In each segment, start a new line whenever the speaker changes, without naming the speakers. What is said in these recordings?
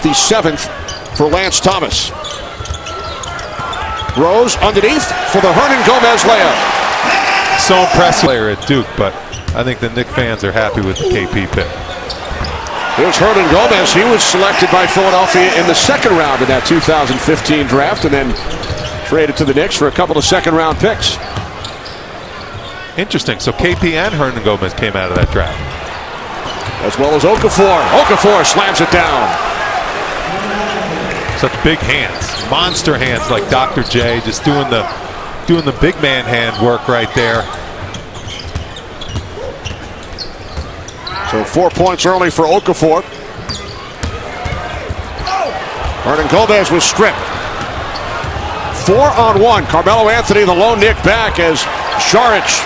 is the 7th for Lance Thomas. Rose underneath for the Hernangómez layup.
So impressive player at Duke, but I think the Knicks fans are happy with the KP pick.
Here's Hernangómez. He was selected by Philadelphia in the 2nd round in that 2015 draft and then traded to the Knicks for a couple of 2nd-round picks.
Interesting. So KP and Hernangómez came out of that draft.
As well as Okafor. Okafor slams it down.
Such big hands, monster hands like Dr. J, just doing the big man hand work right there.
So 4 points early for Okafor. Hernangómez was stripped. 4-on-1. Carmelo Anthony, the lone Knick, back as Saric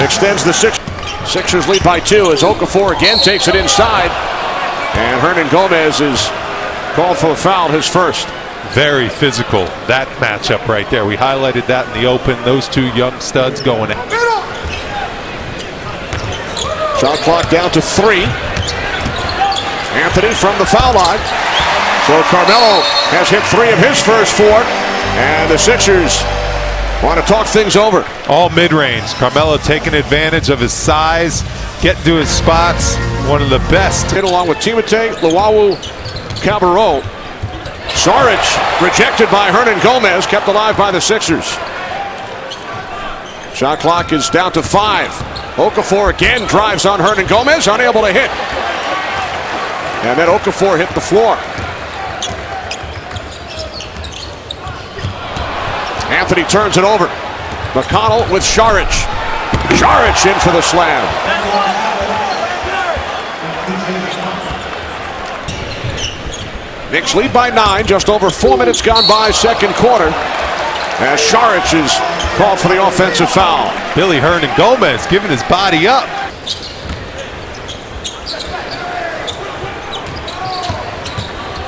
extends the Sixers lead by 2 as Okafor again takes it inside. And Hernangómez is called for a foul, his first.
Very physical, that matchup right there. We highlighted that in the open. Those two young studs going at.
Shot clock down to 3. Anthony from the foul line. So Carmelo has hit 3 of his first 4. And the Sixers want to talk things over.
All mid-range. Carmelo taking advantage of his size, getting to his spots. One of the best.
Hit along with Timothé Luwawu Cabarrot. Saric rejected by Hernangómez, kept alive by the Sixers. Shot clock is down to 5. Okafor again drives on Hernangómez, unable to hit. And then Okafor hit the floor. Anthony turns it over. McConnell with Saric. Saric in for the slam. Knicks lead by 9, just over 4 minutes gone by, 2nd quarter. As Saric is called for the offensive foul.
Willy Hernangómez giving his body up.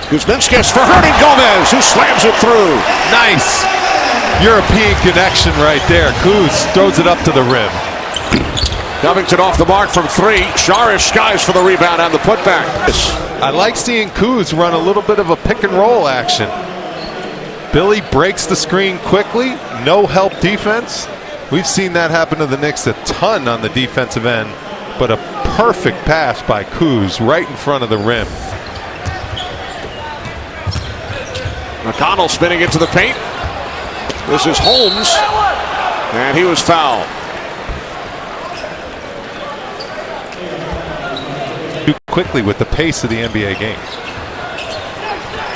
Kuzminskis for Hernangómez, who slams it through.
Nice European connection right there. Kuz throws it up to the rim.
Covington off the mark from 3. Saric skies for the rebound and the putback.
I like seeing Kuz run a little bit of a pick and roll action. Billy breaks the screen quickly, no help defense. We've seen that happen to the Knicks a ton on the defensive end, but a perfect pass by Kuz right in front of the rim.
McConnell spinning into the paint. This is Holmes, and he was fouled.
Too quickly with the pace of the NBA game.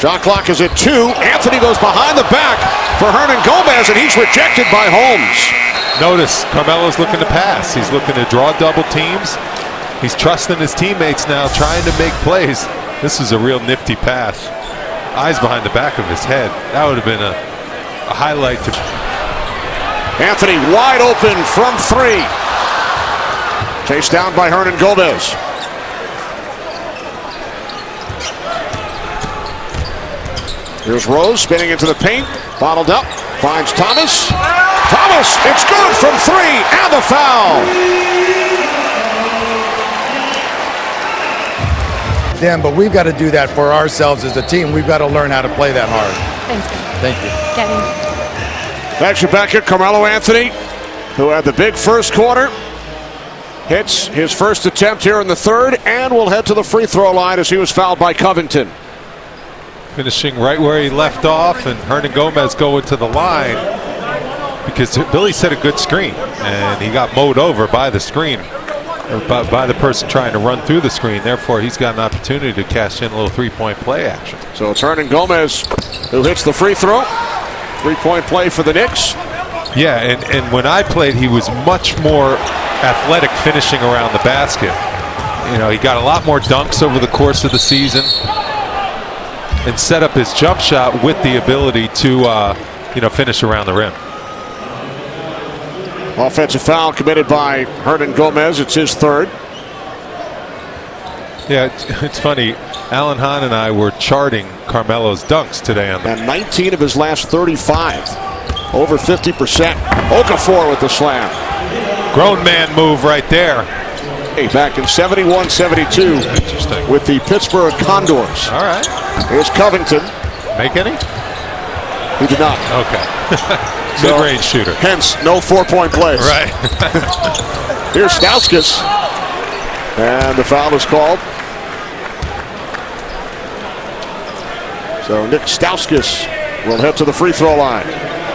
Shot clock is at 2. Anthony goes behind the back for Hernangómez, and he's rejected by Holmes.
Notice Carmelo's looking to pass. He's looking to draw double teams. He's trusting his teammates now, trying to make plays. This is a real nifty pass. Eyes behind the back of his head. That would have been a highlight to.
Anthony wide open from 3. Chased down by Hernangómez. Here's Rose spinning into the paint. Bottled up. Finds Thomas. Thomas, it's good from 3 and the foul.
Dan, but we've got to do that for ourselves as a team. We've got to learn how to play that hard.
Thanks, Kevin.
Thank you.
Kevin.
Back to back at Carmelo Anthony, who had the big first quarter. Hits his first attempt here in the 3rd and will head to the free throw line as he was fouled by Covington.
Finishing right where he left off, and Hernangómez going to the line because Billy set a good screen and he got mowed over by the screen, or by the person trying to run through the screen. Therefore, he's got an opportunity to cash in a little 3-point play action.
So it's Hernangómez who hits the free throw. 3-point play for the Knicks.
Yeah, and when I played, he was much more athletic finishing around the basket. You know, he got a lot more dunks over the course of the season and set up his jump shot with the ability to, finish around the rim.
Offensive foul committed by Hernangómez. It's his 3rd.
Yeah, it's funny. Alan Hahn and I were charting Carmelo's dunks today on
and 19 of his last 35. Over 50%. Okafor with the slam.
Grown man move right there.
Back in 71-72
Interesting.
with the Pittsburgh Condors.
All right.
Here's Covington.
Make any?
He did not.
Okay.
So,
mid-range shooter.
Hence, no 4-point plays.
Right.
Here's Stauskas. And the foul is called. So Nick Stauskas will head to the free throw line.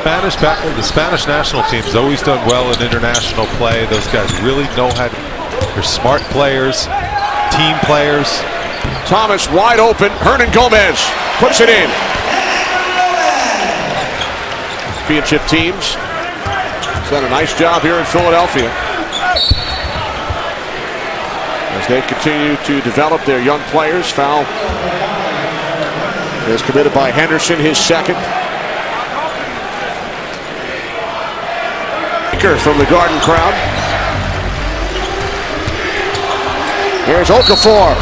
The Spanish national team's always done well in international play. Those guys really know how to. They're smart players, team players.
Thomas wide open. Hernangómez puts it in. Championship teams has done a nice job here in Philadelphia as they continue to develop their young players. Foul is committed by Henderson, his second. From the Garden crowd. Here's Okafor.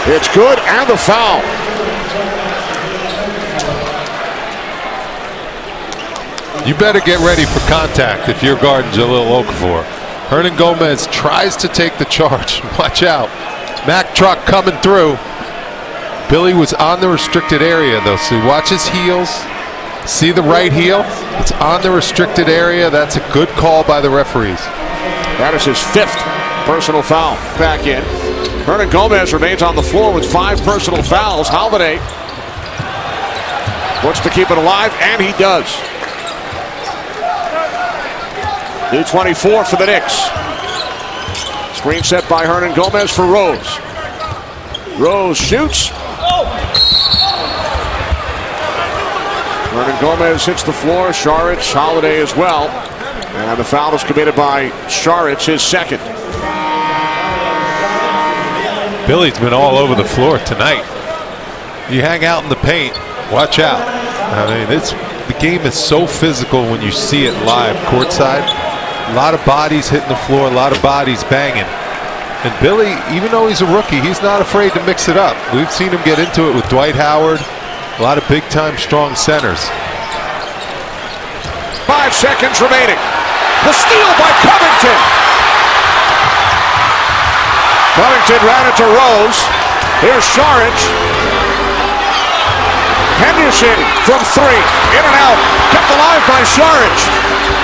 It's good, and the foul.
You better get ready for contact if you're guarding Jahlil Okafor. Hernangómez tries to take the charge. Watch out. Mack truck coming through. Billy was on the restricted area, though, so watch his heels. See the right heel? It's on the restricted area. That's a good call by the referees.
That is his 5th personal foul. Back in. Hernangómez remains on the floor with 5 personal fouls. Holiday looks to keep it alive, and he does. New 24 for the Knicks. Screen set by Hernangómez for Rose. Rose shoots. Hernangómez hits the floor. Saric, Holiday as well. And the foul is committed by Saric, his second.
Billy's been all over the floor tonight. You hang out in the paint, watch out. I mean, the game is so physical when you see it live courtside. A lot of bodies hitting the floor, a lot of bodies banging. And Billy, even though he's a rookie, he's not afraid to mix it up. We've seen him get into it with Dwight Howard. A lot of big-time, strong centers.
5 seconds remaining. The steal by Covington. Covington ran into Rose. Here's Saric. Henderson from 3. In and out. Kept alive by Saric.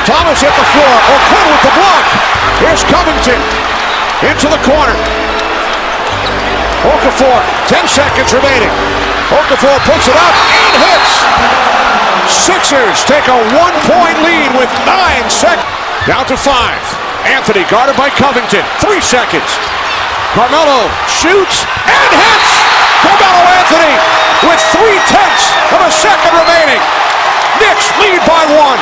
Thomas hit the floor. O'Quinn with the block. Here's Covington. Into the corner. Okafor. 10 seconds remaining. Okafor puts it up and hits. Sixers take a 1-point lead with 9 seconds. Down to 5. Anthony guarded by Covington. 3 seconds. Carmelo shoots and hits. Carmelo Anthony with 0.3 of a second remaining. Knicks lead by 1.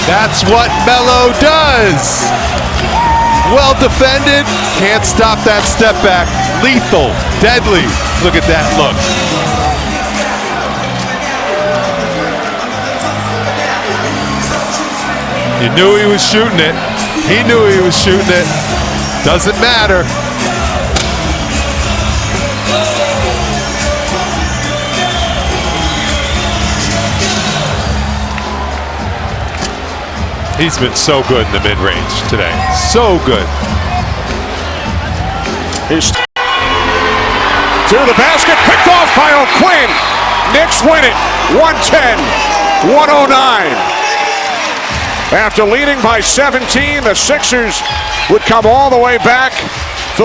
That's what Melo does. Well defended. Can't stop that step back. Lethal. Deadly. Look at that look. You knew he was shooting it. He knew he was shooting it. Doesn't matter. He's been so good in the mid-range today. So good.
He's to the basket, picked off by O'Quinn. Knicks win it, 110-109. After leading by 17, the Sixers would come all the way back